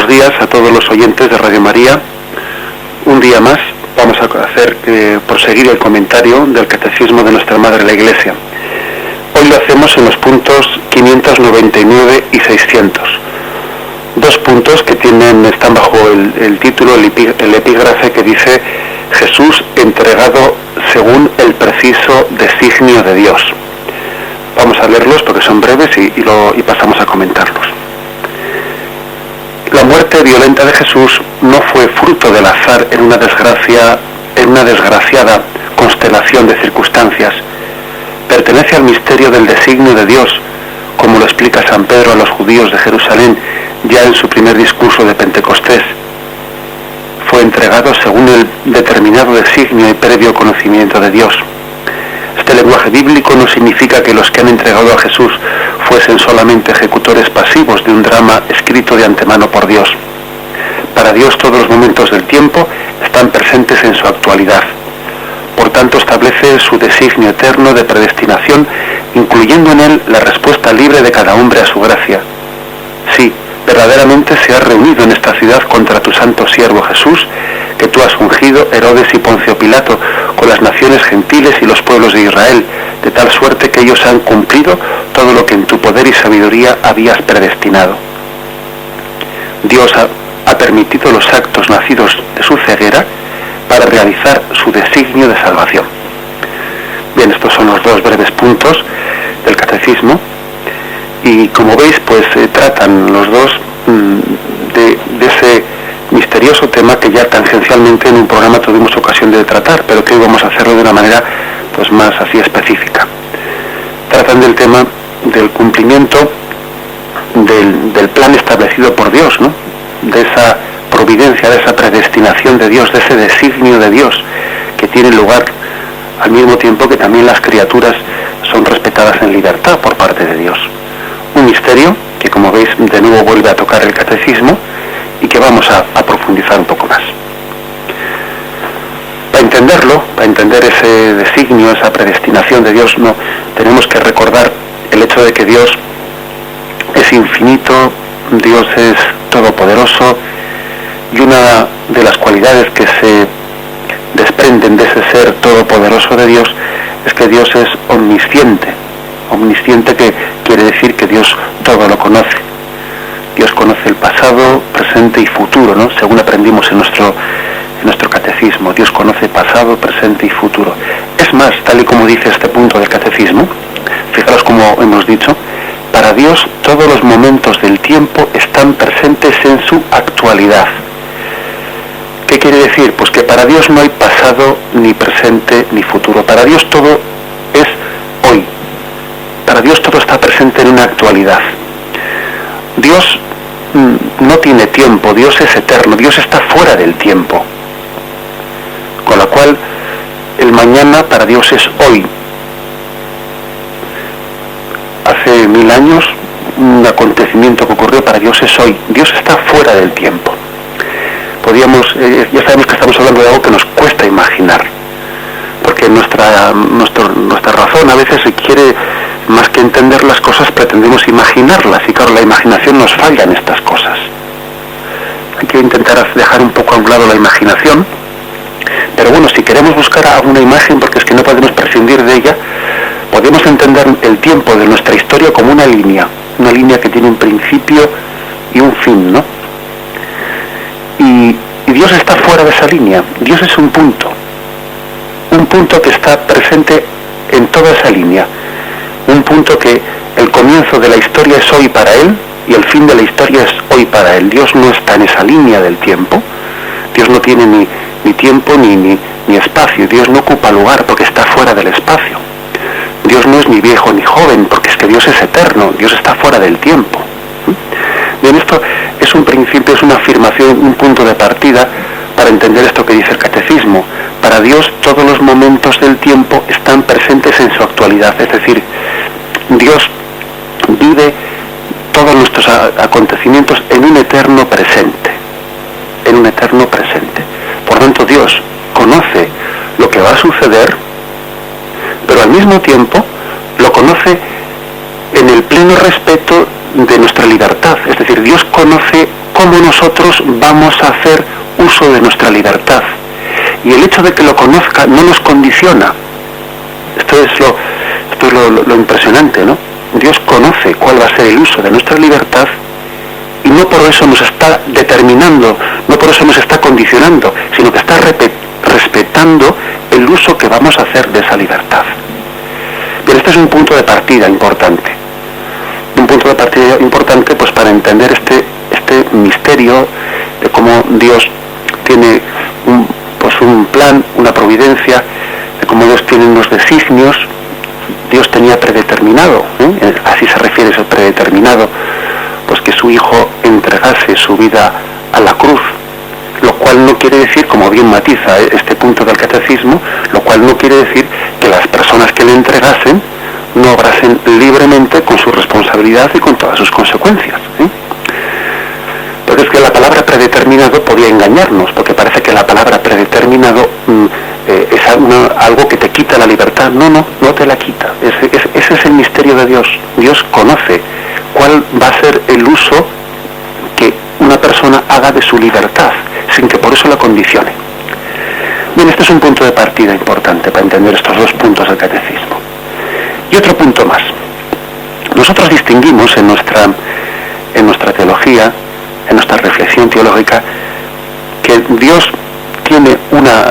buenos días a todos los oyentes de Radio María. Un día más vamos a proseguir el comentario del Catecismo de nuestra Madre la Iglesia. Hoy lo hacemos en los puntos 599 y 600. Dos puntos que están bajo el título, el epígrafe que dice Jesús entregado según el preciso designio de Dios. Vamos a leerlos porque son breves y pasamos a comentarlos. La muerte violenta de Jesús no fue fruto del azar en una desgraciada constelación de circunstancias. Pertenece al misterio del designio de Dios, como lo explica San Pedro a los judíos de Jerusalén ya en su primer discurso de Pentecostés. Fue entregado según el determinado designio y previo conocimiento de Dios. Este lenguaje bíblico no significa que los que han entregado a Jesús fuesen solamente ejecutores pasivos de un drama escrito de antemano por Dios. Para Dios todos los momentos del tiempo están presentes en su actualidad. Por tanto, establece su designio eterno de predestinación, incluyendo en él la respuesta libre de cada hombre a su gracia. Sí, verdaderamente se ha reunido en esta ciudad contra tu santo siervo Jesús, que tú has ungido, Herodes y Poncio Pilato, con las naciones gentiles y los pueblos de Israel, de tal suerte que ellos han cumplido todo lo que en tu poder y sabiduría habías predestinado. Dios ha permitido los actos nacidos de su ceguera para realizar su designio de salvación. Bien, estos son los dos breves puntos del Catecismo y como veis, pues tratan los dos de ese misterioso tema que ya tangencialmente en un programa tuvimos ocasión de tratar, pero que hoy vamos a hacerlo de una manera pues más así específica. Tratan del tema del cumplimiento del plan establecido por Dios, ¿no? De esa providencia, de esa predestinación de Dios, de ese designio de Dios que tiene lugar al mismo tiempo que también las criaturas son respetadas en libertad por parte de Dios. Un misterio que, como veis, de nuevo vuelve a tocar el Catecismo y que vamos a profundizar un poco más. Para entenderlo, para entender ese designio, esa predestinación de Dios, tenemos que recordar el hecho de que Dios es infinito, Dios es todopoderoso, y una de las cualidades que se desprenden de ese ser todopoderoso de Dios es que Dios es omnisciente. Omnisciente que quiere decir que Dios todo lo conoce. Dios conoce el pasado, presente y futuro, ¿no? Según aprendimos en nuestro catecismo. Dios conoce pasado, presente y futuro. Es más, tal y como dice este punto del catecismo, fijaros como hemos dicho, para Dios todos los momentos del tiempo están presentes en su actualidad. ¿Qué quiere decir? Pues que para Dios no hay pasado, ni presente, ni futuro. Para Dios todo es hoy. Para Dios todo está presente en una actualidad. Dios no tiene tiempo, Dios es eterno, Dios está fuera del tiempo. Con lo cual, el mañana para Dios es hoy. Hace 1000 años, un acontecimiento que ocurrió para Dios es hoy. Dios está fuera del tiempo. Ya sabemos que estamos hablando de algo que nos cuesta imaginar, porque nuestra razón a veces quiere, más que entender las cosas, pretendemos imaginarlas, y claro, la imaginación nos falla en estas cosas. Hay que intentar dejar un poco a un lado la imaginación, pero bueno, si queremos buscar alguna imagen, porque es que no podemos prescindir de ella, podemos entender el tiempo de nuestra historia como una línea que tiene un principio y un fin, ¿no? Y Dios está fuera de esa línea. Dios es un punto que está presente en toda esa línea, un punto que el comienzo de la historia es hoy para Él y el fin de la historia es hoy para Él. Dios no está en esa línea del tiempo. Dios no tiene ni tiempo ni espacio. Dios no ocupa lugar porque está fuera del espacio. Dios no es ni viejo ni joven porque es que Dios es eterno. Dios está fuera del tiempo. Bien, esto es un principio, es una afirmación, un punto de partida para entender esto que dice el catecismo. Para Dios todos los momentos del tiempo están presentes en su actualidad, es decir, Dios vive todos nuestros acontecimientos en un eterno presente, Por tanto, Dios conoce lo que va a suceder, pero al mismo tiempo lo conoce en el pleno respeto de nuestra libertad. Es decir, Dios conoce cómo nosotros vamos a hacer uso de nuestra libertad. Y el hecho de que lo conozca no nos condiciona. Esto es lo impresionante, ¿no? Dios conoce cuál va a ser el uso de nuestra libertad y no por eso nos está determinando, no por eso nos está condicionando, sino que está respetando el uso que vamos a hacer de esa libertad. Bien, este es un punto de partida importante. Un punto de partida importante pues para entender este misterio de cómo Dios tiene un plan, una providencia, de cómo Dios tiene unos designios. Dios tenía predeterminado, así se refiere ese predeterminado, pues que su Hijo entregase su vida a la cruz, lo cual no quiere decir, como bien matiza este punto del catecismo, lo cual no quiere decir que las personas que le entregasen no obrasen libremente con su responsabilidad y con todas sus consecuencias. Porque es que la palabra predeterminado podía engañarnos, porque parece que la palabra predeterminado es algo que te quita la libertad. No te la quita. Ese es el misterio de Dios. Dios conoce cuál va a ser el uso que una persona haga de su libertad, sin que por eso la condicione. Bien, este es un punto de partida importante para entender estos dos puntos del catecismo. Y otro punto más. Nosotros distinguimos en nuestra teología, en nuestra reflexión teológica, que Dios tiene una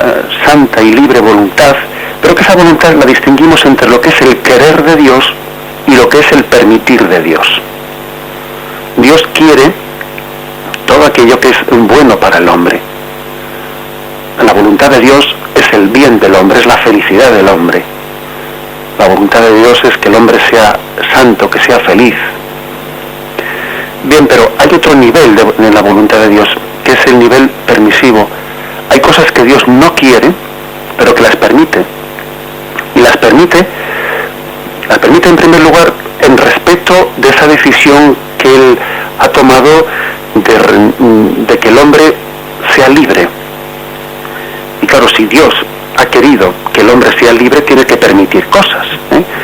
santa y libre voluntad, pero que esa voluntad la distinguimos entre lo que es el querer de Dios y lo que es el permitir de Dios. Dios quiere todo aquello que es bueno para el hombre. La voluntad de Dios es el bien del hombre, es la felicidad del hombre. La voluntad de Dios es que el hombre sea santo, que sea feliz. Bien, pero hay otro nivel de la voluntad de Dios, que es el nivel permisivo. Hay cosas que Dios no quiere, pero que las permite. Y las permite en primer lugar en respeto de esa decisión que Él ha tomado de que el hombre sea libre. Y claro, si Dios ha querido que el hombre sea libre, tiene que permitir cosas.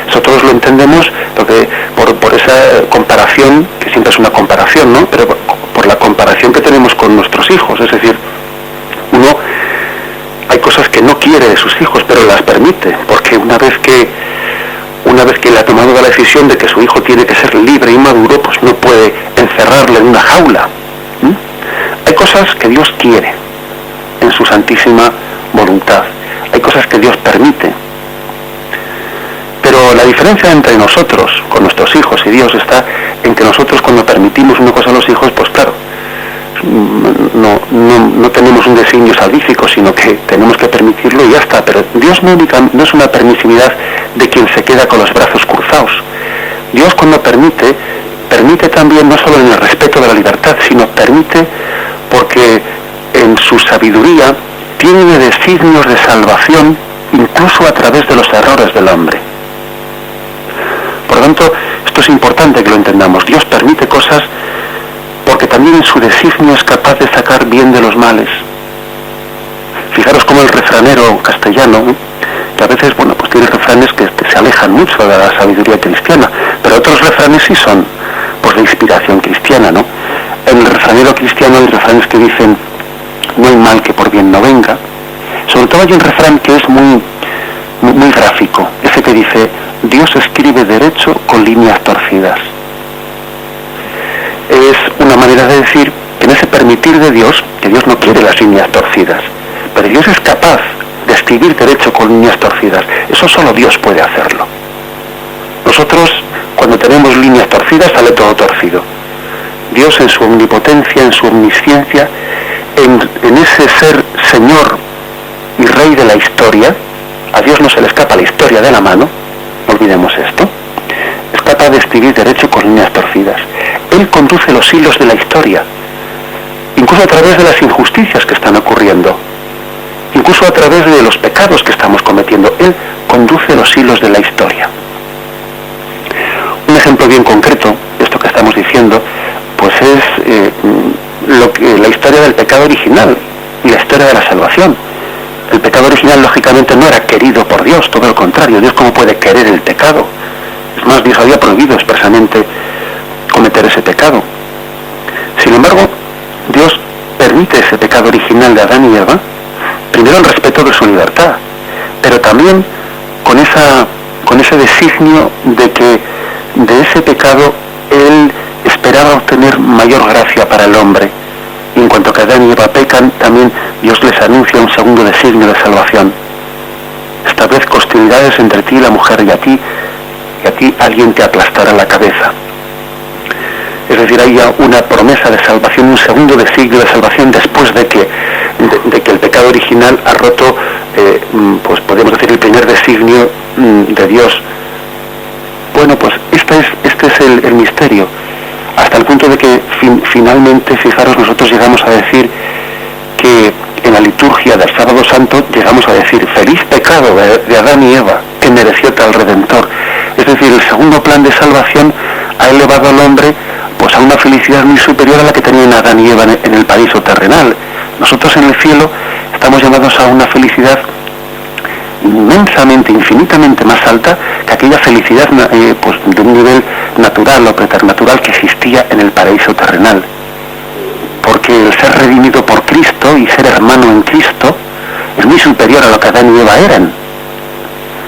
Eso todos lo entendemos porque por esa comparación, que siempre es una comparación, ¿no? Pero por la comparación que tenemos con nuestros hijos. Es decir, hay cosas que no quiere de sus hijos, pero las permite, porque una vez que él ha tomado la decisión de que su hijo tiene que ser libre y maduro, pues no puede encerrarle en una jaula. Hay cosas que Dios quiere en su santísima voluntad. Hay cosas que Dios permite. Pero la diferencia entre nosotros, con nuestros hijos y Dios, está en que nosotros cuando permitimos una cosa a los hijos, pues claro, no tenemos un designio salvífico, sino que tenemos que permitirlo y ya está. Pero Dios no es una permisividad de quien se queda con los brazos cruzados. Dios cuando permite también no solo en el respeto de la libertad, sino permite porque en su sabiduría tiene designios de salvación incluso a través de los errores del hombre. Por lo tanto, esto es importante que lo entendamos. Dios permite cosas porque también en su designio es capaz de sacar bien de los males. Fijaros cómo el refranero castellano, que a veces, pues tiene refranes que se alejan mucho de la sabiduría cristiana, pero otros refranes sí son, pues, de inspiración cristiana, ¿no? En el refranero cristiano hay refranes que dicen: no hay mal que por bien no venga. Sobre todo hay un refrán que es muy gráfico, ese que dice: Dios escribe derecho con líneas torcidas. Es una manera de decir que en ese permitir de Dios, que Dios no quiere las líneas torcidas, pero Dios es capaz de escribir derecho con líneas torcidas. Eso solo Dios puede hacerlo. Nosotros, cuando tenemos líneas torcidas, sale todo torcido. Dios, en su omnipotencia, en su omnisciencia, en ese ser Señor y Rey de la historia, a Dios no se le escapa la historia de la mano, no olvidemos esto, es capaz de escribir derecho con líneas torcidas. Él conduce los hilos de la historia, incluso a través de las injusticias que están ocurriendo, incluso a través de los pecados que estamos cometiendo. Él conduce los hilos de la historia. Un ejemplo bien concreto de esto que estamos diciendo, pues es la historia del pecado original y la historia de la salvación. El pecado original, lógicamente, no era querido por Dios, todo lo contrario. Dios, ¿cómo puede querer el pecado? Es más, Dios había prohibido expresamente cometer ese pecado. Sin embargo, permite ese pecado original de Adán y Eva, primero el respeto de su libertad, pero también con ese designio de que de ese pecado él esperaba obtener mayor gracia para el hombre. Y en cuanto que Adán y Eva pecan, también Dios les anuncia un segundo designio de salvación. Establezco hostilidades entre ti y la mujer, y a ti alguien te aplastará la cabeza. Es decir, hay ya una promesa de salvación, un segundo designio de salvación después de que el pecado original ha roto, pues podemos decir, el primer designio de Dios. Bueno, pues este es el misterio, hasta el punto de que finalmente, fijaros, nosotros llegamos a decir que en la liturgia del Sábado Santo llegamos a decir: feliz pecado de Adán y Eva, que mereció tal Redentor. Es decir, el segundo plan de salvación ha elevado al hombre pues a una felicidad muy superior a la que tenían Adán y Eva en el paraíso terrenal. Nosotros en el cielo estamos llamados a una felicidad inmensamente, infinitamente más alta que aquella felicidad pues de un nivel natural o preternatural que existía en el paraíso terrenal. Porque el ser redimido por Cristo y ser hermano en Cristo es muy superior a lo que Adán y Eva eran.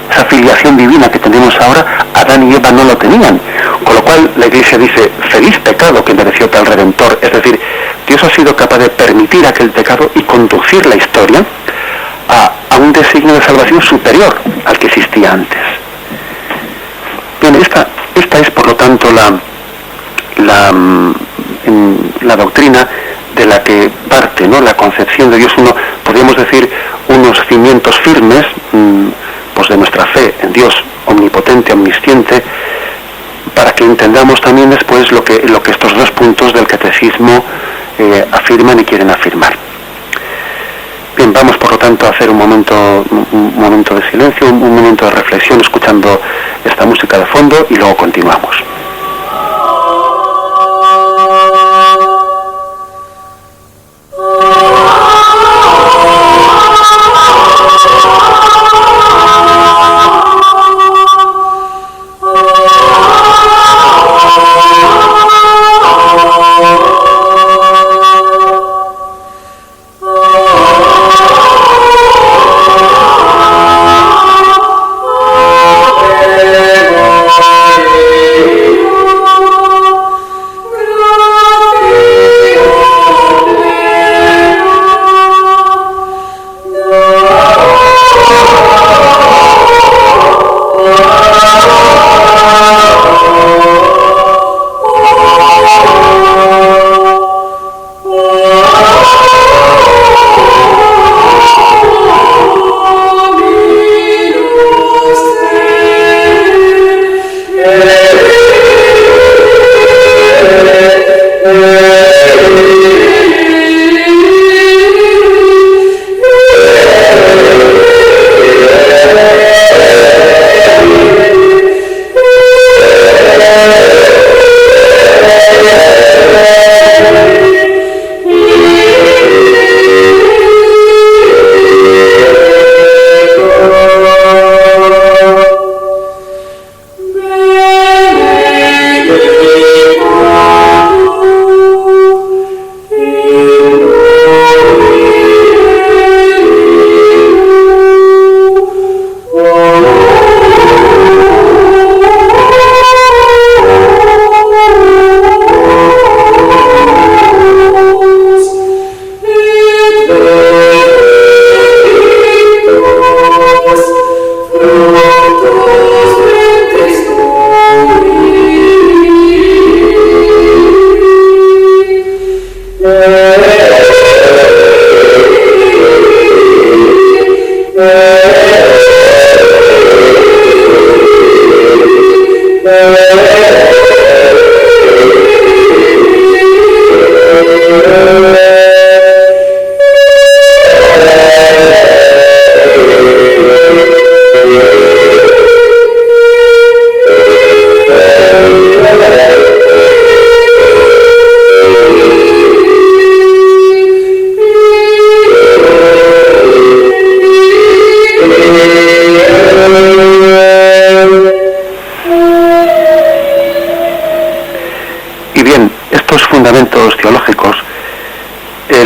Esa filiación divina que tenemos ahora, Adán y Eva no lo tenían. Con lo cual la Iglesia dice: feliz pecado que mereció tal Redentor. Es decir, Dios ha sido capaz de permitir aquel pecado y conducir la historia a un designio de salvación superior al que existía antes. Bien, esta es por lo tanto la doctrina de la que parte, ¿no?, la concepción de Dios. Podríamos decir, unos cimientos firmes pues de nuestra fe en Dios omnipotente, omnisciente, para que entendamos también después lo que estos dos puntos del catecismo afirman y quieren afirmar. Bien, vamos por lo tanto a hacer un momento de silencio, un momento de reflexión, escuchando esta música de fondo, y luego continuamos.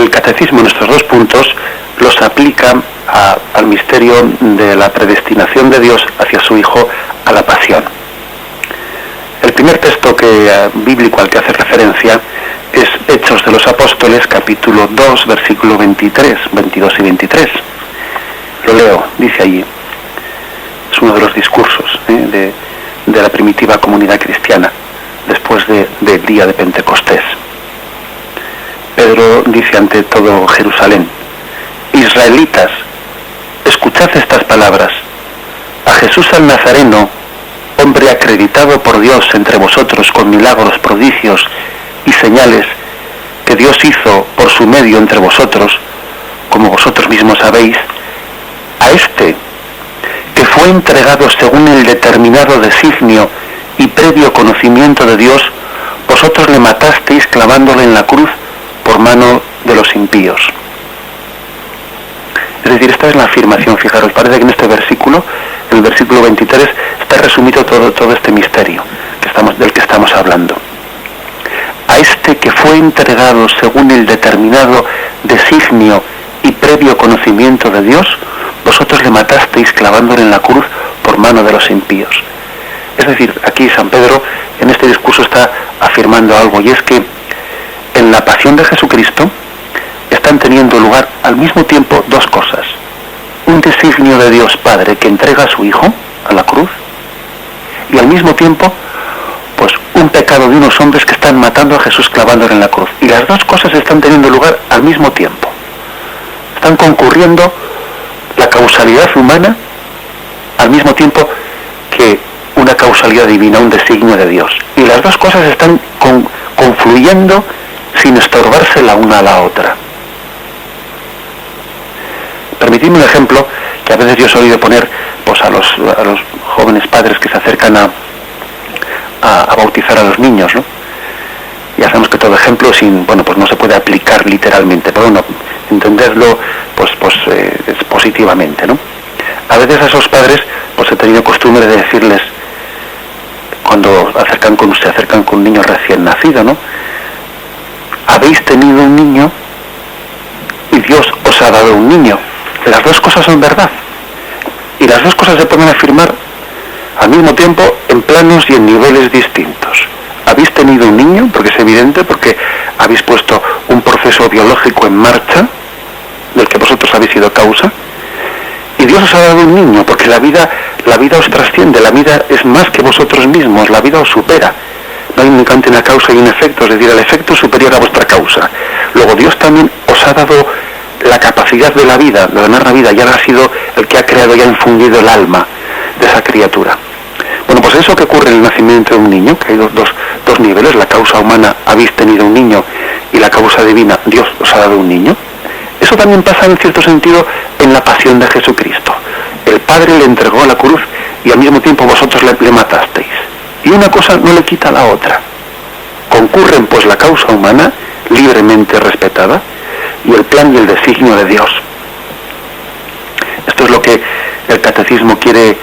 el catecismo en estos dos puntos los aplica al misterio de la predestinación de Dios hacia su Hijo a la pasión. El primer texto bíblico al que hace referencia es Hechos de los Apóstoles, capítulo 2, versículo 22 y 23. Lo leo, dice allí. Es uno de los discursos de la primitiva comunidad cristiana después del día de Pentecostés. Pedro dice ante todo Jerusalén: Israelitas, escuchad estas palabras. A Jesús el Nazareno, hombre acreditado por Dios entre vosotros con milagros, prodigios y señales que Dios hizo por su medio entre vosotros, como vosotros mismos sabéis, a este, que fue entregado según el determinado designio y previo conocimiento de Dios, vosotros le matasteis clavándole en la cruz por mano de los impíos. Es decir, esta es la afirmación. Fijaros, parece que en este versículo, el versículo 23, está resumido todo este misterio del que estamos hablando. A este que fue entregado según el determinado designio y previo conocimiento de Dios, vosotros le matasteis clavándole en la cruz por mano de los impíos. Es decir, aquí San Pedro en este discurso está afirmando algo, y es que en la pasión de Jesucristo están teniendo lugar al mismo tiempo dos cosas: un designio de Dios Padre que entrega a su Hijo a la cruz, y al mismo tiempo pues un pecado de unos hombres que están matando a Jesús clavándole en la cruz. Y las dos cosas están teniendo lugar al mismo tiempo. Están concurriendo la causalidad humana al mismo tiempo que una causalidad divina, un designio de Dios. Y las dos cosas están confluyendo sin estorbarse la una a la otra. Permitidme un ejemplo que a veces yo he solido poner pues a los jóvenes padres que se acercan a bautizar a los niños, ¿no? Ya sabemos que todo ejemplo pues no se puede aplicar literalmente, pero bueno, entenderlo pues positivamente, ¿no? A veces a esos padres pues he tenido costumbre de decirles, cuando se acercan con un niño recién nacido, ¿no? Habéis tenido un niño y Dios os ha dado un niño. Las dos cosas son verdad. Y las dos cosas se pueden afirmar al mismo tiempo en planos y en niveles distintos. Habéis tenido un niño, porque es evidente, porque habéis puesto un proceso biológico en marcha, del que vosotros habéis sido causa, y Dios os ha dado un niño, porque la vida os trasciende, la vida es más que vosotros mismos, la vida os supera. No hay únicamente una causa y un efecto, es decir, el efecto es superior a vuestra causa. Luego Dios también os ha dado la capacidad de la vida, de ganar la vida, ya ha sido el que ha creado y ha infundido el alma de esa criatura. Bueno, pues eso que ocurre en el nacimiento de un niño, que hay dos niveles: la causa humana, habéis tenido un niño, y la causa divina, Dios os ha dado un niño. Eso también pasa en cierto sentido en la pasión de Jesucristo. El Padre le entregó a la cruz y al mismo tiempo vosotros le matasteis. Y una cosa no le quita a la otra. Concurren pues la causa humana, libremente respetada, y el plan y el designio de Dios. Esto es lo que el catecismo quiere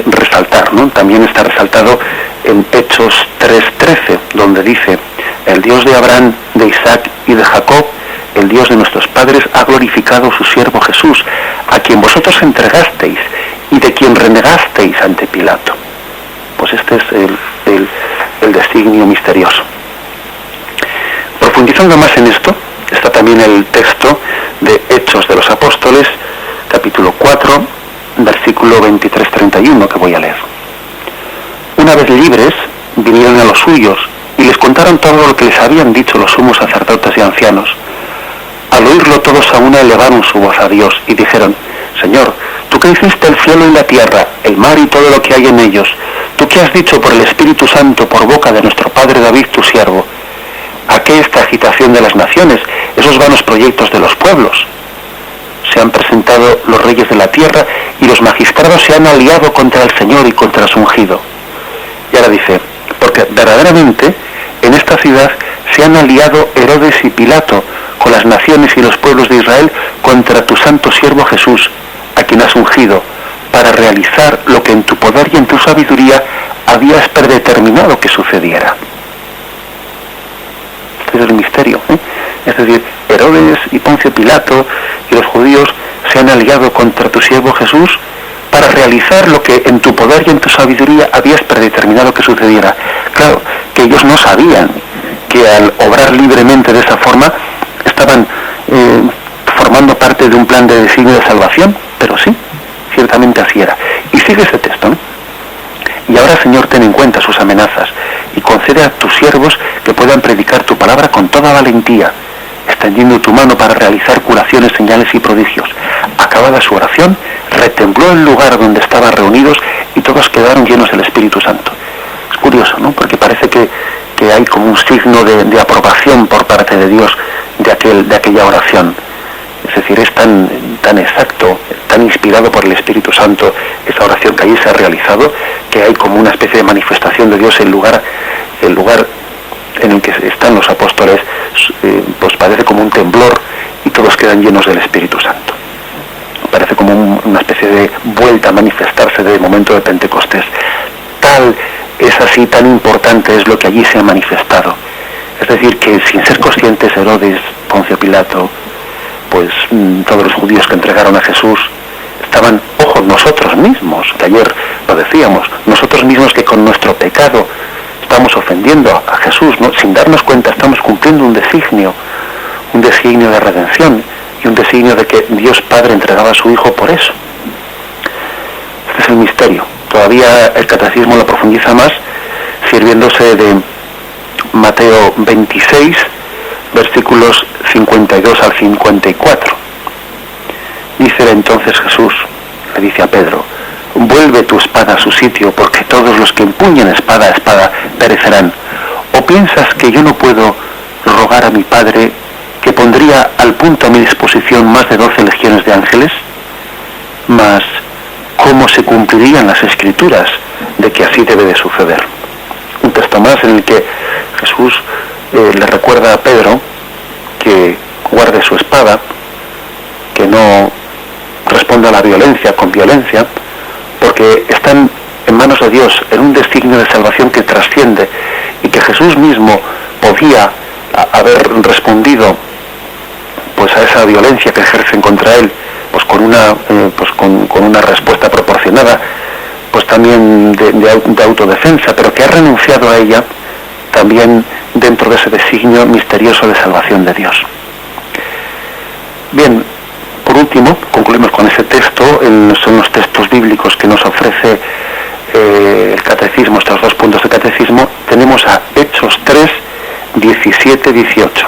resaltar, ¿no? También está resaltado en Hechos 3:13, donde dice: el Dios de Abraham, de Isaac y de Jacob, el Dios de nuestros padres, ha glorificado su siervo Jesús, a quien vosotros entregasteis y de quien renegasteis ante Pilato. Pues este es el designio misterioso. Profundizando más en esto, está también el texto de Hechos de los Apóstoles, capítulo 4, versículo 23-31, que voy a leer. Una vez libres, vinieron a los suyos y les contaron todo lo que les habían dicho los sumos sacerdotes y ancianos. Al oírlo todos a una elevaron su voz a Dios y dijeron: Señor, tú que hiciste el cielo y la tierra, el mar y todo lo que hay en ellos, tú que has dicho por el Espíritu Santo por boca de nuestro padre David, tu siervo, ¿a qué esta agitación de las naciones, esos vanos proyectos de los pueblos? Se han presentado los reyes de la tierra y los magistrados se han aliado contra el Señor y contra su ungido. Y ahora dice: porque verdaderamente en esta ciudad se han aliado Herodes y Pilato con las naciones y los pueblos de Israel contra tu santo siervo Jesús, a quien has ungido, para realizar lo que en tu poder y en tu sabiduría habías predeterminado que sucediera. Este es el misterio, Es decir, Herodes y Poncio Pilato y los judíos se han aliado contra tu siervo Jesús para realizar lo que en tu poder y en tu sabiduría habías predeterminado que sucediera. Claro, que ellos no sabían que al obrar libremente de esa forma estaban formando parte de un plan de designio de salvación, pero sí, ciertamente así era. Y sigue ese texto, ¿no? Y ahora, Señor, ten en cuenta sus amenazas y concede a tus siervos que puedan predicar tu palabra con toda valentía, extendiendo tu mano para realizar curaciones, señales y prodigios. Acabada su oración, retembló el lugar donde estaban reunidos y todos quedaron llenos del Espíritu Santo. Es curioso, ¿no? Porque parece que hay como un signo de aprobación por parte de Dios de aquella oración. Es decir, es tan exacto, tan inspirado por el Espíritu Santo esa oración que allí se ha realizado, que hay como una especie de manifestación de Dios en el lugar en el que están los apóstoles, pues parece como un temblor y todos quedan llenos del Espíritu Santo. Parece como una especie de vuelta a manifestarse del momento de Pentecostés. Tal es así, tan importante es lo que allí se ha manifestado. Es decir, que sin ser conscientes Herodes, Poncio Pilato, pues todos los judíos que entregaron a Jesús, estaban, ojo, nosotros mismos, que ayer lo decíamos, nosotros mismos que con nuestro pecado estamos ofendiendo a Jesús, ¿no? Sin darnos cuenta estamos cumpliendo un designio de redención y un designio de que Dios Padre entregaba a su Hijo por eso. Este es el misterio. Todavía el catecismo lo profundiza más, sirviéndose de Mateo 26, versículos 52 al 54. Dice entonces Jesús, le dice a Pedro: vuelve tu espada a su sitio, porque todos los que empuñan espada a espada perecerán. ¿O piensas que yo no puedo rogar a mi Padre, que pondría al punto a mi disposición más de 12 legiones de ángeles? Mas, ¿cómo se cumplirían las Escrituras de que así debe de suceder? Un texto más en el que Jesús le recuerda a Pedro que guarde su espada, que no responda a la violencia con violencia, porque están en manos de Dios, en un designio de salvación que trasciende, y que Jesús mismo podía haber respondido pues a esa violencia que ejercen contra él, pues con una respuesta proporcionada, pues también de autodefensa, pero que ha renunciado a ella también dentro de ese designio misterioso de salvación de Dios. Bien, por último, concluimos con ese texto. Son los textos bíblicos que nos ofrece el catecismo, estos dos puntos de catecismo. Tenemos a Hechos 3, 17, 18,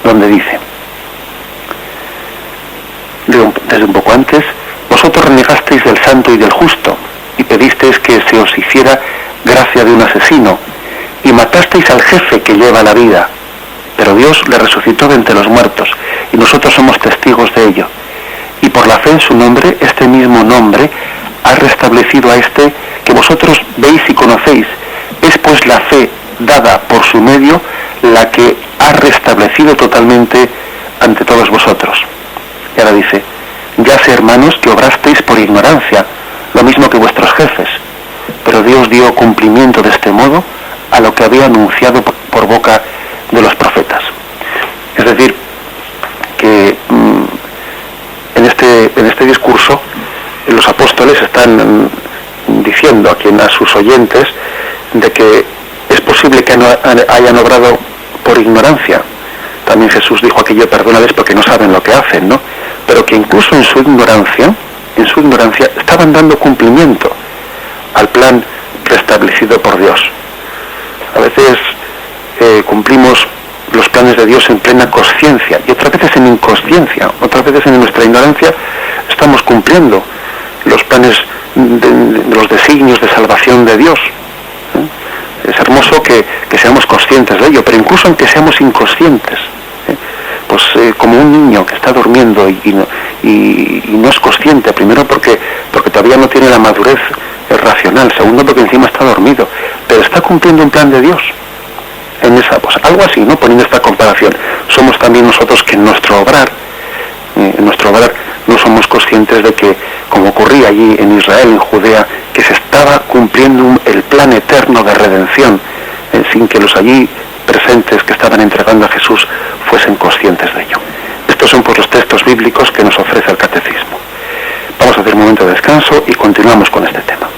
donde dice, desde un poco antes: vosotros renegasteis del santo y del justo, y pedisteis que se os hiciera gracia de un asesino, y matasteis al jefe que lleva la vida, pero Dios le resucitó de entre los muertos, y nosotros somos testigos de ello. Y por la fe en su nombre, este mismo nombre ha restablecido a este que vosotros veis y conocéis. Es pues la fe dada por su medio la que ha restablecido totalmente ante todos vosotros. Y ahora dice: ya sé, hermanos, que obrasteis por ignorancia, lo mismo que vuestros jefes, pero Dios dio cumplimiento de este modo a lo que había anunciado por boca de los profetas. Es decir, que en este discurso los apóstoles están diciendo a sus oyentes de que es posible que hayan obrado por ignorancia. También Jesús dijo aquello: perdónales porque no saben lo que hacen, ¿no? Pero que incluso en su ignorancia estaban dando cumplimiento al plan restablecido por Dios. A veces cumplimos los planes de Dios en plena consciencia y otras veces en inconsciencia, otras veces en nuestra ignorancia estamos cumpliendo los planes de los designios de salvación de Dios. Es hermoso que seamos conscientes de ello, pero incluso aunque seamos inconscientes, pues como un niño que está durmiendo y no es consciente, primero porque todavía no tiene la madurez racional, segundo porque encima está dormido, pero está cumpliendo un plan de Dios. En esa, pues algo así, ¿no? Poniendo esta comparación, somos también nosotros que en nuestro obrar no somos conscientes de que, como ocurría allí en Israel, en Judea, que se estaba cumpliendo el plan eterno de redención, sin que los allí presentes que estaban entregando a Jesús fuesen conscientes de ello. Estos son pues los textos bíblicos que nos ofrece el Catecismo. Vamos a hacer un momento de descanso y continuamos con este tema.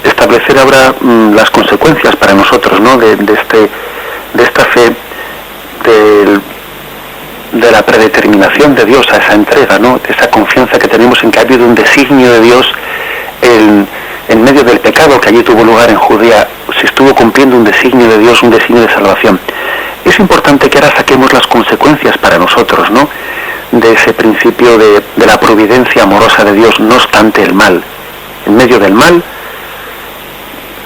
Establecer ahora las consecuencias para nosotros, ¿no? de esta fe, de la predeterminación de Dios a esa entrega, ¿no? De esa confianza que tenemos en que ha habido un designio de Dios en medio del pecado que allí tuvo lugar en Judea. Se estuvo cumpliendo un designio de Dios, un designio de salvación. Es importante que ahora saquemos las consecuencias para nosotros, ¿no? De ese principio de la providencia amorosa de Dios, no obstante el mal. En medio del mal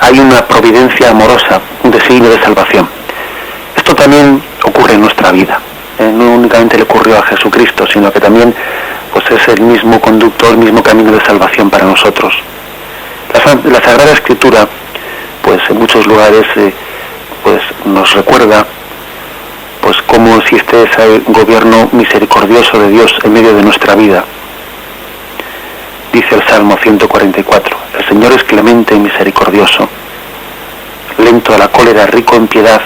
hay una providencia amorosa, un designio de salvación. Esto también ocurre en nuestra vida. No únicamente le ocurrió a Jesucristo, sino que también pues, es el mismo conducto, el mismo camino de salvación para nosotros. La Sagrada Escritura, pues en muchos lugares, pues nos recuerda, pues cómo existe ese gobierno misericordioso de Dios en medio de nuestra vida. Dice el Salmo 144, el Señor es clemente y misericordioso, lento a la cólera, rico en piedad,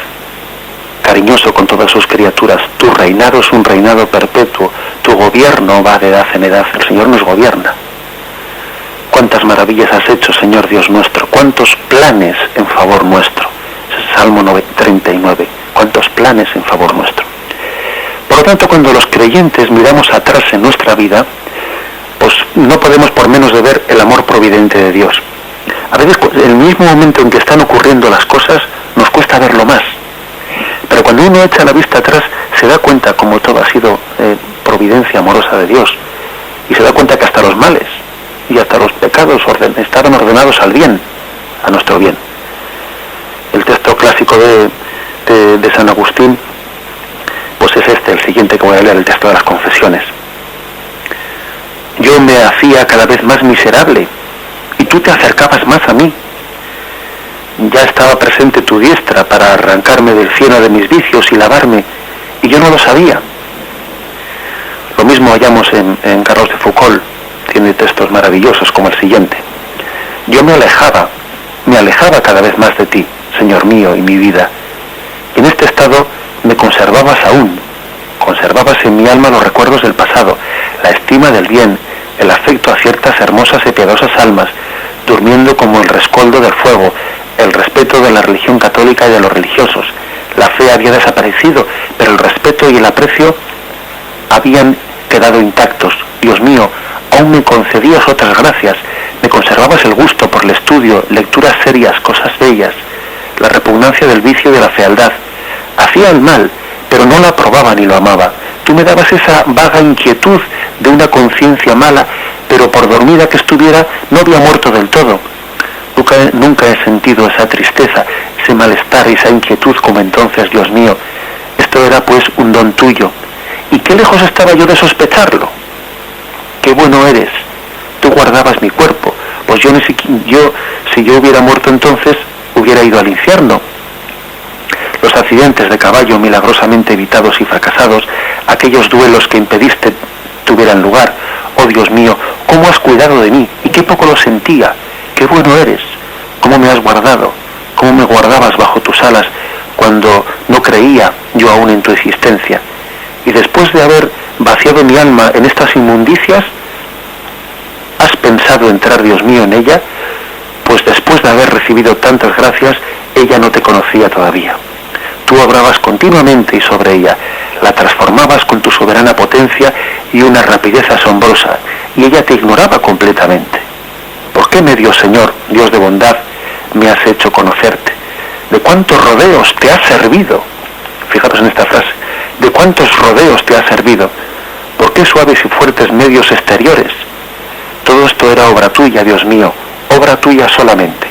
cariñoso con todas sus criaturas. Tu reinado es un reinado perpetuo, tu gobierno va de edad en edad. El Señor nos gobierna. Cuántas maravillas has hecho, Señor Dios nuestro, cuántos planes en favor nuestro. Es el Salmo 39, cuántos planes en favor nuestro. Por lo tanto, cuando los creyentes miramos atrás en nuestra vida, pues no podemos por menos de ver el amor providente de Dios. A veces, en el mismo momento en que están ocurriendo las cosas, nos cuesta verlo más. Pero cuando uno echa la vista atrás, se da cuenta como todo ha sido providencia amorosa de Dios. Y se da cuenta que hasta los males y hasta los pecados estaban ordenados al bien, a nuestro bien. El texto clásico de San Agustín, pues es el siguiente que voy a leer, el texto de las Confesiones. Yo me hacía cada vez más miserable y tú te acercabas más a mí. Ya estaba presente tu diestra para arrancarme del cieno de mis vicios y lavarme, y yo no lo sabía. Lo mismo hallamos en Carlos de Foucault, tiene textos maravillosos como el siguiente. Yo me alejaba cada vez más de ti, Señor mío y mi vida, y en este estado me conservabas en mi alma los recuerdos del pasado, la estima del bien, el afecto a ciertas hermosas y piadosas almas, durmiendo como el rescoldo del fuego, el respeto de la religión católica y de los religiosos. La fe había desaparecido, pero el respeto y el aprecio habían quedado intactos. Dios mío, aún me concedías otras gracias, me conservabas el gusto por el estudio, lecturas serias, cosas bellas, la repugnancia del vicio y de la fealdad. Hacía el mal, pero no lo aprobaba ni lo amaba. Tú me dabas esa vaga inquietud de una conciencia mala, pero por dormida que estuviera no había muerto del todo. Nunca he sentido esa tristeza, ese malestar, esa inquietud como entonces, Dios mío. Esto era pues un don tuyo. ¿Y qué lejos estaba yo de sospecharlo? Qué bueno eres, tú guardabas mi cuerpo. Pues si yo hubiera muerto entonces, hubiera ido al infierno. Los accidentes de caballo milagrosamente evitados y fracasados, aquellos duelos que impediste tuvieran lugar. Oh Dios mío, cómo has cuidado de mí, y qué poco lo sentía. Qué bueno eres, cómo me has guardado, cómo me guardabas bajo tus alas cuando no creía yo aún en tu existencia. Y después de haber vaciado mi alma en estas inmundicias, ¿has pensado entrar, Dios mío, en ella? Pues después de haber recibido tantas gracias, ella no te conocía todavía. Tú obrabas continuamente y sobre ella, la transformabas con tu soberana potencia y una rapidez asombrosa, y ella te ignoraba completamente. ¿Por qué medio, Señor, Dios de bondad, me has hecho conocerte? ¿De cuántos rodeos te ha servido? Fijaros en esta frase. ¿De cuántos rodeos te ha servido? ¿Por qué suaves y fuertes medios exteriores? Todo esto era obra tuya, Dios mío, obra tuya solamente.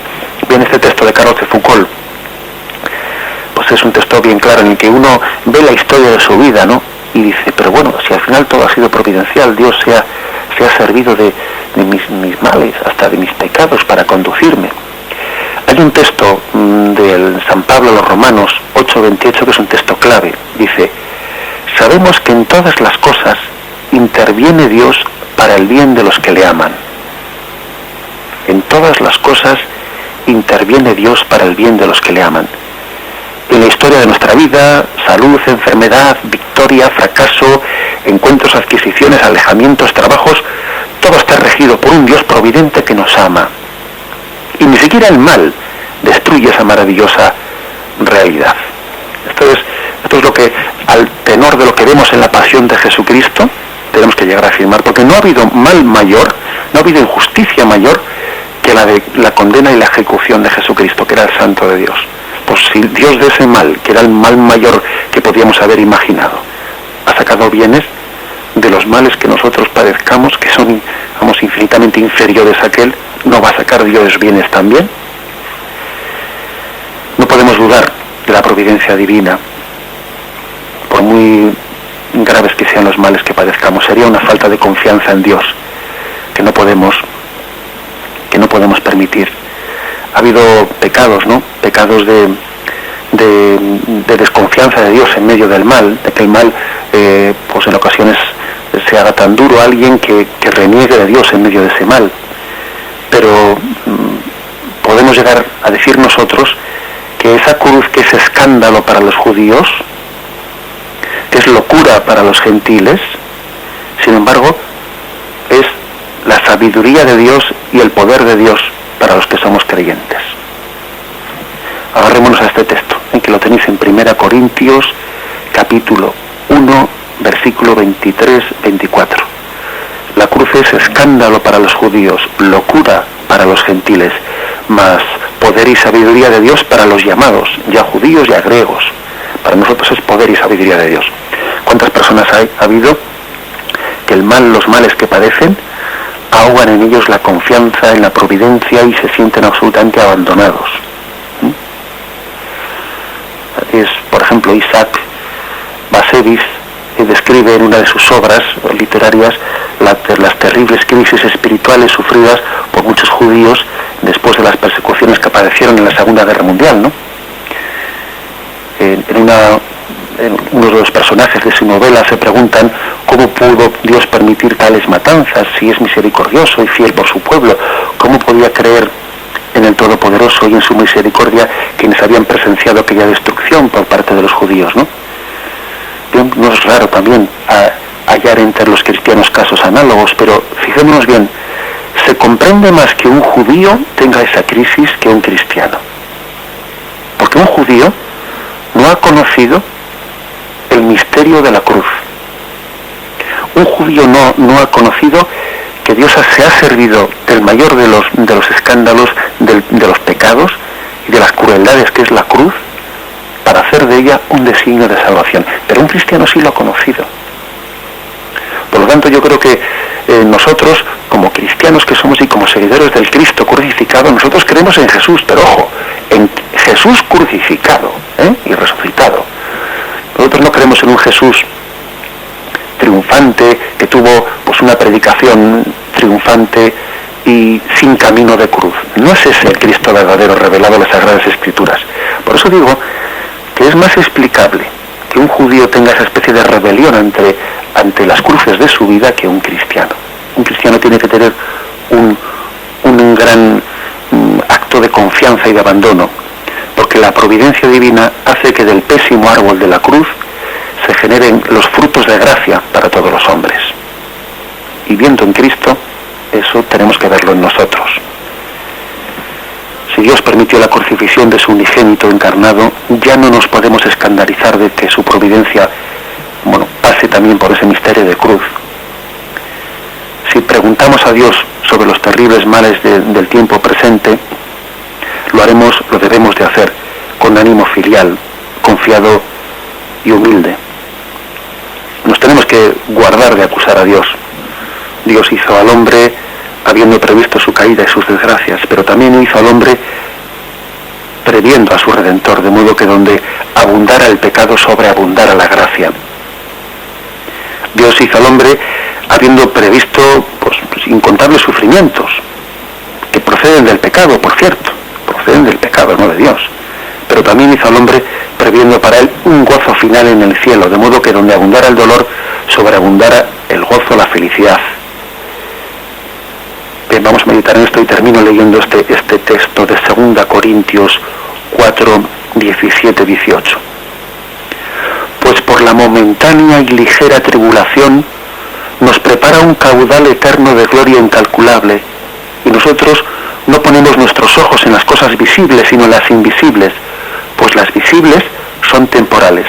Bien, este texto de Carlos de Foucault, pues es un texto bien claro en el que uno ve la historia de su vida, ¿no? Y dice, pero bueno, si al final todo ha sido providencial, Dios se ha servido de mis males, hasta de mis pecados para conducirme. Hay un texto del San Pablo a los Romanos 8:28 que es un texto clave. Dice, sabemos que en todas las cosas interviene Dios para el bien de los que le aman. En todas las cosas interviene Dios para el bien de los que le aman. En la historia de nuestra vida, salud, enfermedad, victoria, fracaso, encuentros, adquisiciones, alejamientos, trabajos, todo está regido por un Dios providente que nos ama. Y ni siquiera el mal destruye esa maravillosa realidad. Esto es lo que, al tenor de lo que vemos en la pasión de Jesucristo, tenemos que llegar a afirmar, porque no ha habido mal mayor, no ha habido injusticia mayor que la de la condena y la ejecución de Jesucristo, que era el Santo de Dios. Pues si Dios de ese mal, que era el mal mayor que podíamos haber imaginado, ha sacado bienes de los males que nosotros padezcamos, que son, vamos, infinitamente inferiores a aquel, ¿no va a sacar Dios bienes también? No podemos dudar de la providencia divina, por muy graves que sean los males que padezcamos. Sería una falta de confianza en Dios que no podemos permitir. Ha habido pecados, ¿no? Pecados de desconfianza de Dios en medio del mal, de que el mal pues en ocasiones se haga tan duro a alguien que reniegue de Dios en medio de ese mal. Pero podemos llegar a decir nosotros que esa cruz, que es escándalo para los judíos, que es locura para los gentiles, sin embargo, es la sabiduría de Dios y el poder de Dios para los que somos creyentes. Agarrémonos a este texto, que lo tenéis en 1 Corintios, capítulo 1, versículo 23-24. La cruz es escándalo para los judíos, locura para los gentiles, mas poder y sabiduría de Dios para los llamados, ya judíos ya griegos. Para nosotros es poder y sabiduría de Dios. ¿Cuántas personas ha habido que los males que padecen, ahogan en ellos la confianza en la providencia y se sienten absolutamente abandonados? Es, por ejemplo, Isaac Bashevis describe en una de sus obras literarias las terribles crisis espirituales sufridas por muchos judíos después de las persecuciones que padecieron en la Segunda Guerra Mundial, ¿no? En uno de los personajes de su novela se preguntan cómo pudo Dios permitir tales matanzas, si es misericordioso y fiel por su pueblo, cómo podía creer en el Todopoderoso y en su misericordia quienes habían presenciado aquella destrucción por parte de los judíos, ¿no? No es raro también hallar entre los cristianos casos análogos, pero fijémonos bien, se comprende más que un judío tenga esa crisis que un cristiano, porque un judío no ha conocido el misterio de la cruz. Un judío no ha conocido que Dios se ha servido del mayor de los escándalos, de los pecados y de las crueldades que es la cruz, para hacer de ella un designio de salvación. Pero un cristiano sí lo ha conocido. Por lo tanto, yo creo que nosotros, como cristianos que somos y como seguidores del Cristo crucificado, nosotros creemos en Jesús, pero ojo, en Jesús crucificado y resucitado. Nosotros no creemos en un Jesús triunfante, que tuvo pues una predicación triunfante y sin camino de cruz. No es ese el Cristo verdadero revelado en las Sagradas Escrituras. Por eso digo que es más explicable que un judío tenga esa especie de rebelión ante las cruces de su vida que un cristiano. Un cristiano tiene que tener un gran acto de confianza y de abandono, porque la providencia divina hace que del pésimo árbol de la cruz se generen los frutos de gracia para todos los hombres. Y viendo en Cristo, eso tenemos que verlo en nosotros. Si Dios permitió la crucifixión de su unigénito encarnado, ya no nos podemos escandalizar de que su providencia, pase también por ese misterio de cruz. Si preguntamos a Dios sobre los terribles males del tiempo presente, lo debemos de hacer con ánimo filial, confiado y humilde. Nos tenemos que guardar de acusar a Dios. Dios hizo al hombre habiendo previsto su caída y sus desgracias, pero también hizo al hombre previendo a su Redentor, de modo que donde abundara el pecado, sobreabundara la gracia. Dios hizo al hombre habiendo previsto incontables sufrimientos, que proceden del pecado, por cierto, proceden del pecado, no de Dios, pero también hizo al hombre previendo para él un gozo final en el cielo, de modo que donde abundara el dolor, sobreabundara el gozo, la felicidad. Bien, vamos a meditar en esto y termino leyendo este texto de 2 Corintios 4, 17, 18. Pues por la momentánea y ligera tribulación nos prepara un caudal eterno de gloria incalculable, y nosotros no ponemos nuestros ojos en las cosas visibles, sino en las invisibles, pues las visibles son temporales,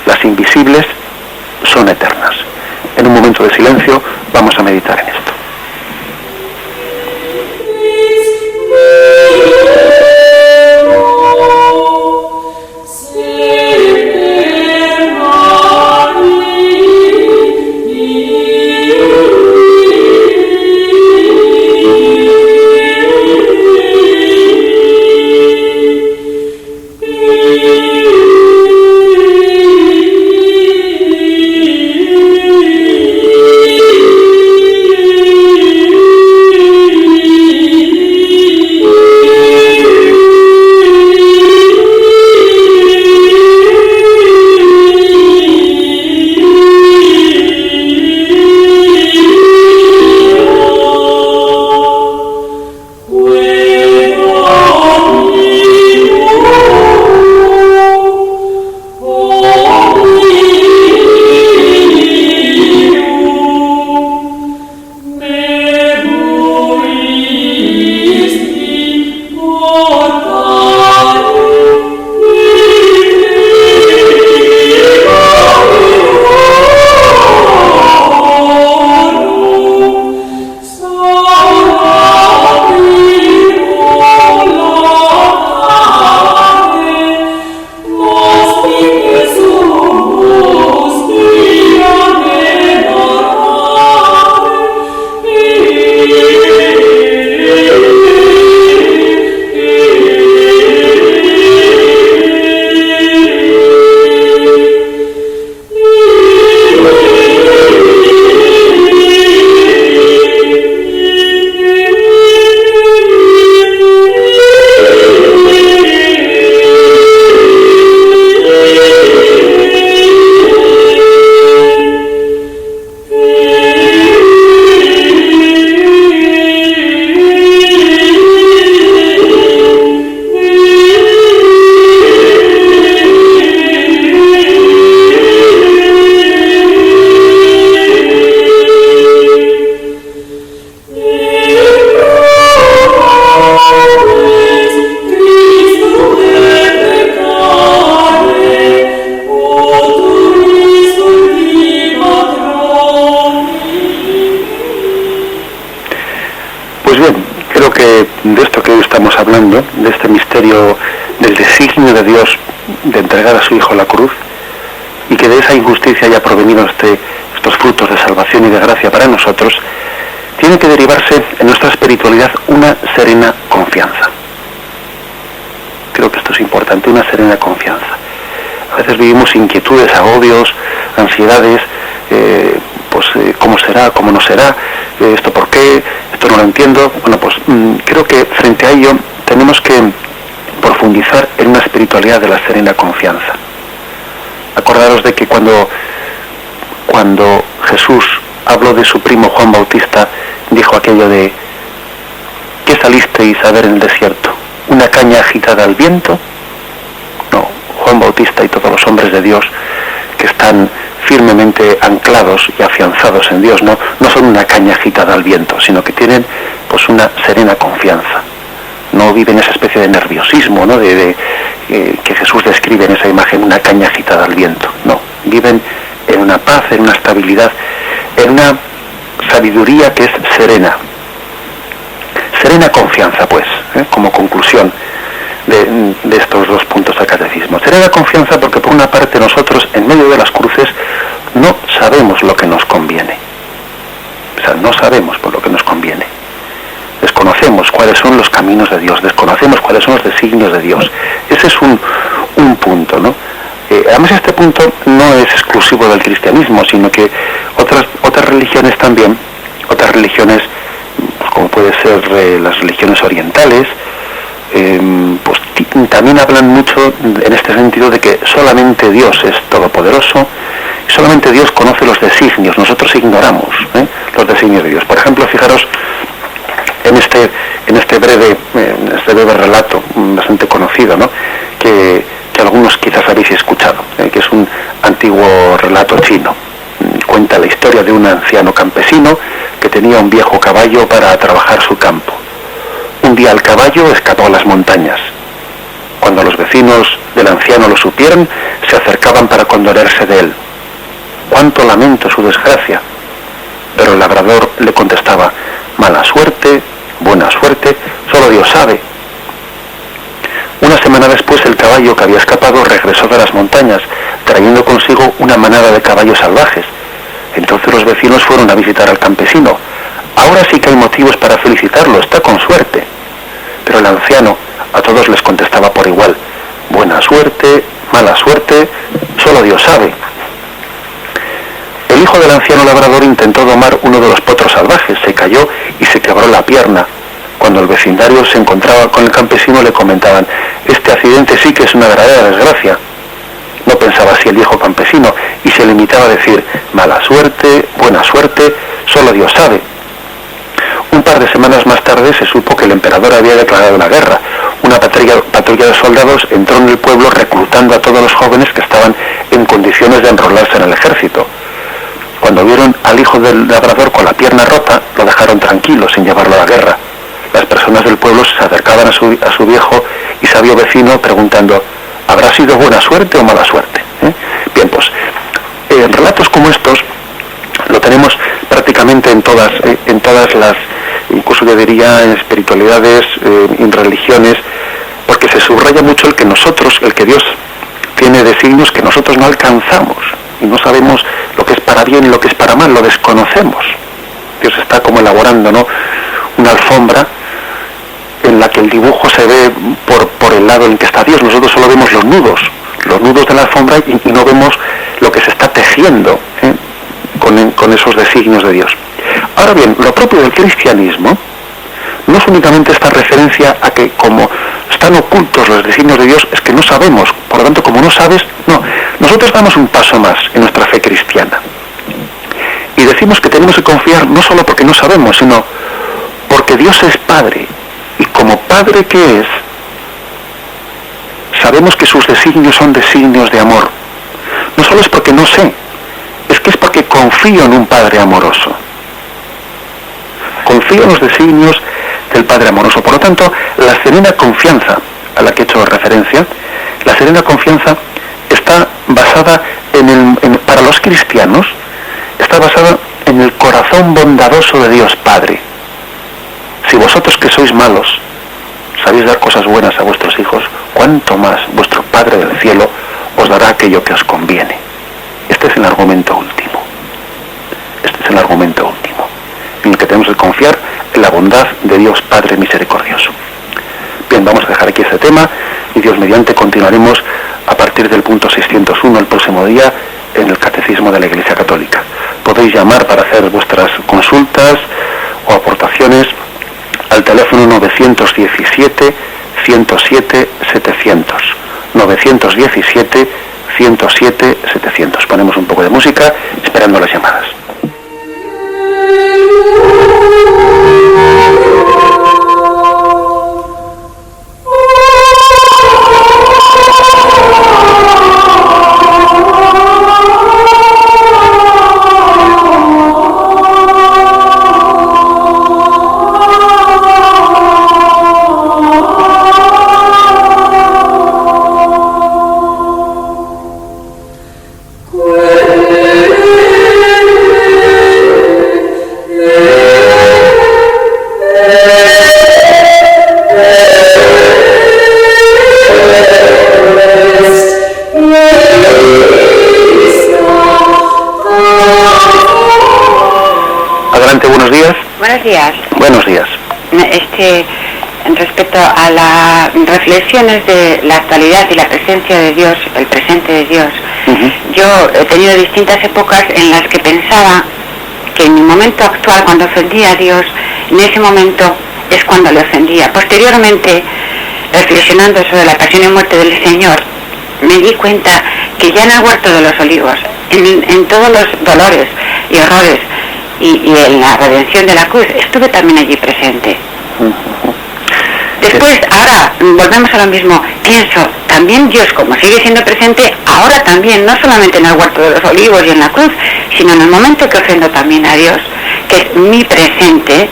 las invisibles son eternas. En un momento de silencio vamos a meditar en esto. Hablando de este misterio del designio de Dios de entregar a su Hijo a la cruz, y que de esa injusticia haya provenido estos frutos de salvación y de gracia para nosotros, tiene que derivarse en nuestra espiritualidad una serena confianza. Creo que esto es importante, una serena confianza. A veces vivimos inquietudes, agobios, ansiedades, ¿cómo será? ¿Cómo no será? ¿Esto por qué? ¿Esto no lo entiendo? Bueno, pues creo que frente a ello tenemos que profundizar en una espiritualidad de la serena confianza. Acordaros de que cuando Jesús habló de su primo Juan Bautista, dijo aquello de: ¿qué salisteis a ver en el desierto? ¿Una caña agitada al viento? No, Juan Bautista y todos los hombres de Dios que están firmemente anclados y afianzados en Dios, no son una caña agitada al viento, sino que tienen pues una serena confianza. No viven esa especie de nerviosismo, ¿no? Que Jesús describe en esa imagen, una caña agitada al viento. No, viven en una paz, en una estabilidad, en una sabiduría que es serena. Serena confianza, pues, como conclusión de estos dos puntos del catecismo. Serena confianza porque, por una parte, nosotros, en medio de las cruces, no sabemos lo que nos conviene. O sea, no sabemos por lo que nos conviene. Desconocemos cuáles son los caminos de Dios, desconocemos cuáles son los designios de Dios. Ese es un punto, ¿no? Además, este punto no es exclusivo del cristianismo, sino que otras religiones también, otras religiones, pues como puede ser las religiones orientales, pues también hablan mucho en este sentido de que solamente Dios es todopoderoso, y solamente Dios conoce los designios, nosotros ignoramos los designios de Dios. Por ejemplo, fijaros en este breve relato bastante conocido, ¿no? que algunos quizás habéis escuchado, que es un antiguo relato chino. Cuenta la historia de un anciano campesino que tenía un viejo caballo para trabajar su campo. Un día el caballo escapó a las montañas. Cuando los vecinos del anciano lo supieron, se acercaban para condolerse de él. «Cuánto lamento su desgracia». Pero el labrador le contestaba: «Mala suerte, buena suerte, solo Dios sabe». Una semana después, el caballo que había escapado regresó de las montañas, trayendo consigo una manada de caballos salvajes. Entonces los vecinos fueron a visitar al campesino. «Ahora sí que hay motivos para felicitarlo, está con suerte». Pero el anciano a todos les contestaba por igual: «Buena suerte, mala suerte, solo Dios sabe». El hijo del anciano labrador intentó domar uno de los potros salvajes, se cayó y se quebró la pierna. Cuando el vecindario se encontraba con el campesino, le comentaban: «Este accidente sí que es una verdadera desgracia». No pensaba así el viejo campesino y se limitaba a decir: «Mala suerte, buena suerte, solo Dios sabe». Un par de semanas más tarde se supo que el emperador había declarado la guerra. Una patrulla de soldados entró en el pueblo reclutando a todos los jóvenes que estaban en condiciones de enrolarse en el ejército. Cuando vieron al hijo del labrador con la pierna rota, lo dejaron tranquilo sin llevarlo a la guerra. Las personas del pueblo se acercaban a su viejo y sabio vecino preguntando: ¿habrá sido buena suerte o mala suerte? Bien, pues relatos como estos lo tenemos prácticamente en todas las, incluso yo diría, en espiritualidades, en religiones, porque se subraya mucho el que Dios tiene designios que nosotros no alcanzamos y no sabemos lo que es para bien y lo que es para mal, lo desconocemos. Dios está como elaborando, ¿no?, una alfombra en la que el dibujo se ve por el lado en que está Dios. Nosotros solo vemos los nudos de la alfombra y no vemos lo que se está tejiendo con esos designios de Dios. Ahora bien, lo propio del cristianismo no es únicamente esta referencia a que como están ocultos los designios de Dios, es que no sabemos. Por lo tanto, como no sabes, no. Nosotros damos un paso más en nuestra fe cristiana. Y decimos que tenemos que confiar no solo porque no sabemos, sino porque Dios es Padre. Y como Padre que es, sabemos que sus designios son designios de amor. No solo es porque no sé, es que es porque confío en un Padre amoroso. Confío en los designios del Padre amoroso. Por lo tanto, la serena confianza a la que he hecho referencia, la serena confianza está basada para los cristianos, está basada en el corazón bondadoso de Dios Padre. Si vosotros que sois malos sabéis dar cosas buenas a vuestros hijos, cuánto más vuestro Padre del cielo os dará aquello que os conviene. Este es el argumento último. en el que tenemos que confiar en la bondad de Dios Padre misericordioso. Bien, vamos a dejar aquí este tema y Dios mediante continuaremos a partir del punto 601 el próximo día en el Catecismo de la Iglesia Católica. Podéis llamar para hacer vuestras consultas o aportaciones al teléfono 917 107 700. 917 107 700. Ponemos un poco de música esperando las llamadas. Buenos días. Respecto a las reflexiones de la actualidad y la presencia de Dios, el presente de Dios, yo he tenido distintas épocas en las que pensaba que en mi momento actual, cuando ofendía a Dios, en ese momento es cuando le ofendía. Posteriormente, reflexionando sobre la pasión y muerte del Señor, me di cuenta que ya en el Huerto de los Olivos, en todos los dolores y horrores, y en la redención de la cruz, estuve también allí presente. Después, ahora, volvemos a lo mismo, pienso, también Dios, como sigue siendo presente, ahora también, no solamente en el Huerto de los Olivos y en la cruz, sino en el momento que ofendo también a Dios, que es mi presente,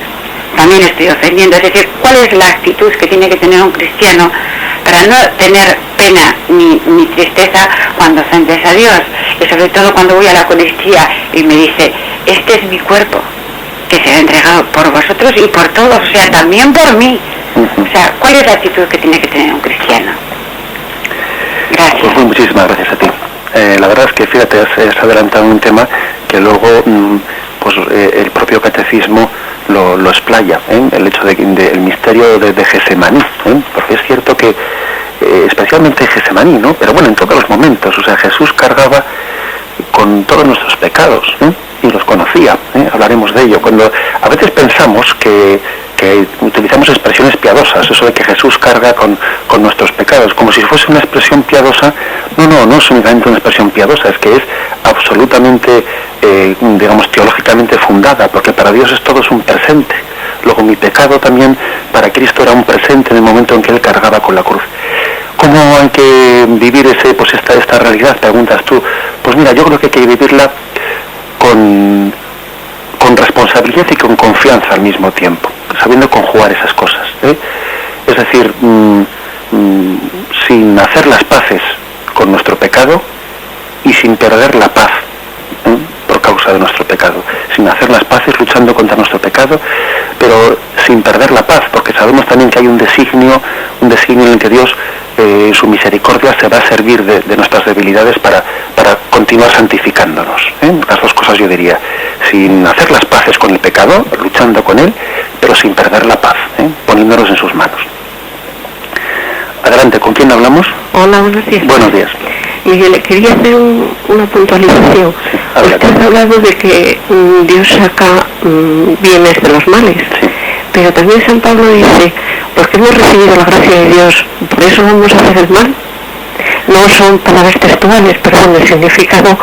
también estoy ofendiendo. Es decir, ¿cuál es la actitud que tiene que tener un cristiano para no tener pena ni tristeza cuando ofendes a Dios? Y sobre todo cuando voy a la Eucaristía y me dice, este es mi cuerpo, que se ha entregado por vosotros y por todos, o sea, también por mí. O sea, ¿cuál es la actitud que tiene que tener un cristiano? Gracias. Pues muchísimas gracias a ti. La verdad es que, fíjate, has adelantado un tema que luego el propio catecismo lo explaya, el hecho del misterio de Gesemaní, porque es cierto que especialmente en Gesemaní, ¿no? Pero bueno, en todos los momentos, o sea, Jesús cargaba con todos nuestros pecados, y los conocía, hablaremos de ello. Cuando a veces pensamos que utilizamos expresiones piadosas, eso de que Jesús carga con nuestros pecados, como si fuese una expresión piadosa. No es únicamente una expresión piadosa, es que es absolutamente, teológicamente fundada, porque para Dios todo es un presente. Luego mi pecado también para Cristo era un presente en el momento en que Él cargaba con la cruz. ¿Cómo hay que vivir esta realidad? Preguntas tú. Pues mira, yo creo que hay que vivirla con responsabilidad y con confianza al mismo tiempo, sabiendo conjugar esas cosas, Es decir, sin hacer las paces con nuestro pecado y sin perder la paz por causa de nuestro pecado, sin hacer las paces luchando contra nuestro pecado, pero sin perder la paz, porque sabemos también que hay un designio en el que Dios, en su misericordia, se va a servir de nuestras debilidades para continuar santificándonos. Las dos cosas yo diría, sin hacer las paces con el pecado, luchando con él, pero sin perder la paz, poniéndonos en sus manos. Adelante, ¿con quién hablamos? Hola, buenos días. Buenos días. Miguel, le quería hacer una puntualización. Sí, usted ha hablado de que Dios saca bienes de los males. Sí. Pero también San Pablo dice, porque hemos recibido la gracia de Dios, por eso vamos a hacer el mal. No son palabras textuales, perdón, el significado,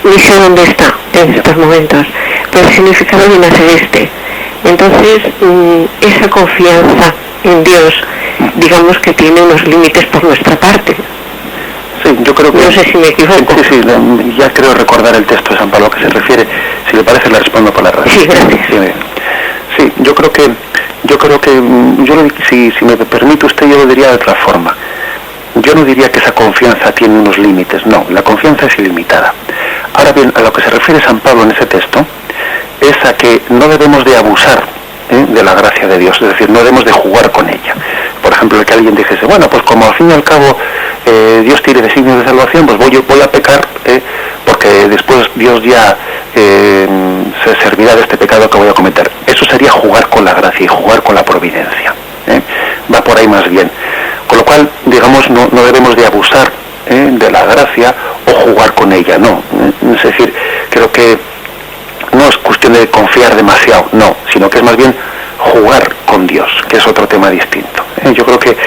ni sé dónde está en estos momentos, pero el significado viene a ser este. Entonces, esa confianza en Dios, digamos que tiene unos límites por nuestra parte. Sí, yo creo que... No sé si me equivoco. Sí, ya creo recordar el texto de San Pablo a que se refiere. Si le parece, le respondo por la radio. Sí, gracias. Sí, yo creo que, si me permite usted, yo lo diría de otra forma. Yo no diría que esa confianza tiene unos límites, no, la confianza es ilimitada. Ahora bien, a lo que se refiere San Pablo en ese texto, es a que no debemos de abusar de la gracia de Dios, es decir, no debemos de jugar con ella. Por ejemplo, que alguien dijese, bueno, pues como al fin y al cabo Dios tiene designios de salvación, pues voy a pecar, porque después Dios ya se servirá de este pecado que voy a cometer. Eso sería jugar con la gracia y jugar con la providencia. Va por ahí más bien. Con lo cual, digamos, no debemos de abusar de la gracia o jugar con ella, no. Es decir, creo que no es cuestión de confiar demasiado, no, sino que es más bien jugar con Dios, que es otro tema distinto. Yo creo que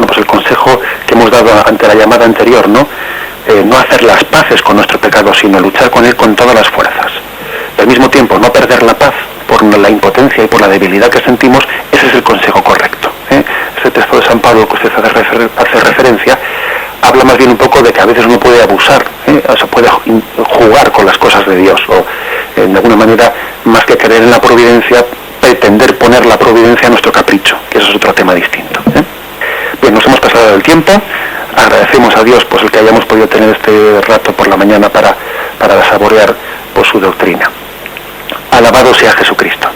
pues el consejo que hemos dado ante la llamada anterior, no hacer las paces con nuestro pecado, sino luchar con él con todas las fuerzas. Y al mismo tiempo no perder la paz por la impotencia y por la debilidad que sentimos, ese es el consejo correcto. Ese texto de San Pablo al que usted hace referencia habla más bien un poco de que a veces uno puede abusar, o sea, puede jugar con las cosas de Dios, o de alguna manera, más que creer en la providencia, pretender poner la providencia a nuestro capricho, que eso es otro tema distinto. Bien, nos hemos pasado del tiempo. Agradecemos a Dios pues el que hayamos podido tener este rato por la mañana para saborear pues su doctrina. Alabado sea Jesucristo.